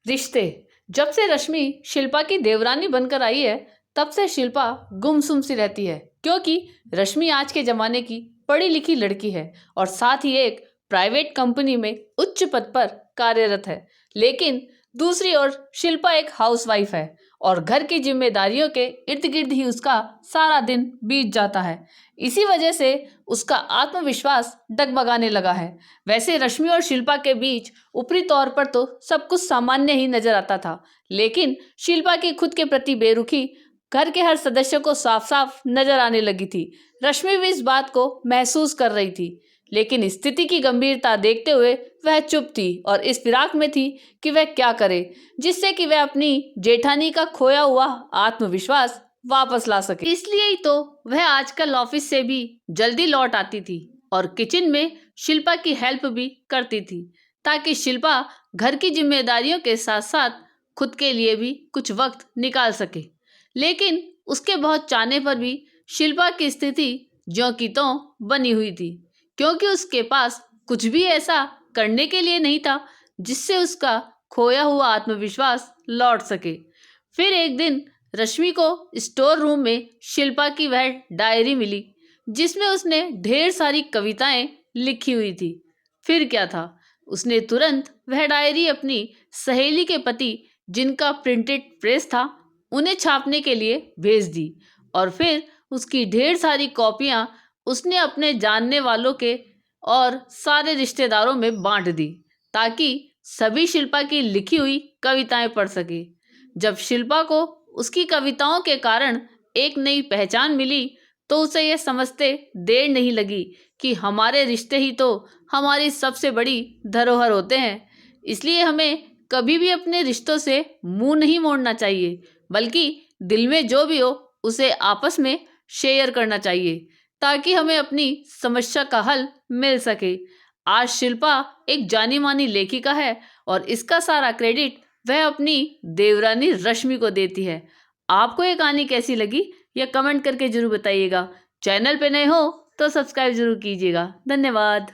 रिश्ते। जब से रश्मि शिल्पा की देवरानी बनकर आई है, तब से शिल्पा गुमसुम सी रहती है, क्योंकि रश्मि आज के जमाने की पढ़ी लिखी लड़की है और साथ ही एक प्राइवेट कंपनी में उच्च पद पर कार्यरत है। लेकिन दूसरी ओर शिल्पा एक हाउसवाइफ है और घर की जिम्मेदारियों के इर्द गिर्द ही उसका सारा दिन बीत जाता है। इसी वजह से उसका आत्मविश्वास डगमगाने लगा है। वैसे रश्मि और शिल्पा के बीच ऊपरी तौर पर तो सब कुछ सामान्य ही नजर आता था, लेकिन शिल्पा की खुद के प्रति बेरुखी घर के हर सदस्य को साफ साफ नजर आने लगी थी। रश्मि भी इस बात को महसूस कर रही थी, लेकिन स्थिति की गंभीरता देखते हुए वह चुप थी और इस फिराक में थी कि वह क्या करे जिससे कि वह अपनी जेठानी का खोया हुआ आत्मविश्वास वापस ला सके। इसलिए ही तो वह आजकल ऑफिस से भी जल्दी लौट आती थी और किचन में शिल्पा की हेल्प भी करती थी, ताकि शिल्पा घर की जिम्मेदारियों के साथ साथ खुद के लिए भी कुछ वक्त निकाल सके। लेकिन उसके बहुत चाहने पर भी शिल्पा की स्थिति ज्यों की त्यों बनी हुई थी, क्योंकि उसके पास कुछ भी ऐसा करने के लिए नहीं था जिससे उसका खोया हुआ आत्मविश्वास लौट सके। फिर एक दिन रश्मि को स्टोर रूम में शिल्पा की वह डायरी मिली, जिसमें उसने ढेर सारी कविताएं लिखी हुई थी। फिर क्या था, उसने तुरंत वह डायरी अपनी सहेली के पति, जिनका प्रिंटेड प्रेस था, उन्हें छापने के लिए भेज दी और फिर उसकी ढेर सारी कॉपियां उसने अपने जानने वालों के और सारे रिश्तेदारों में बांट दी, ताकि सभी शिल्पा की लिखी हुई कविताएं पढ़ सके। जब शिल्पा को उसकी कविताओं के कारण एक नई पहचान मिली, तो उसे यह समझते देर नहीं लगी कि हमारे रिश्ते ही तो हमारी सबसे बड़ी धरोहर होते हैं। इसलिए हमें कभी भी अपने रिश्तों से मुंह नहीं मोड़ना चाहिए, बल्कि दिल में जो भी हो उसे आपस में शेयर करना चाहिए, ताकि हमें अपनी समस्या का हल मिल सके। आज शिल्पा एक जानी मानी लेखिका है और इसका सारा क्रेडिट वह अपनी देवरानी रश्मि को देती है। आपको ये कहानी कैसी लगी, यह कमेंट करके जरूर बताइएगा। चैनल पे नए हो तो सब्सक्राइब जरूर कीजिएगा। धन्यवाद।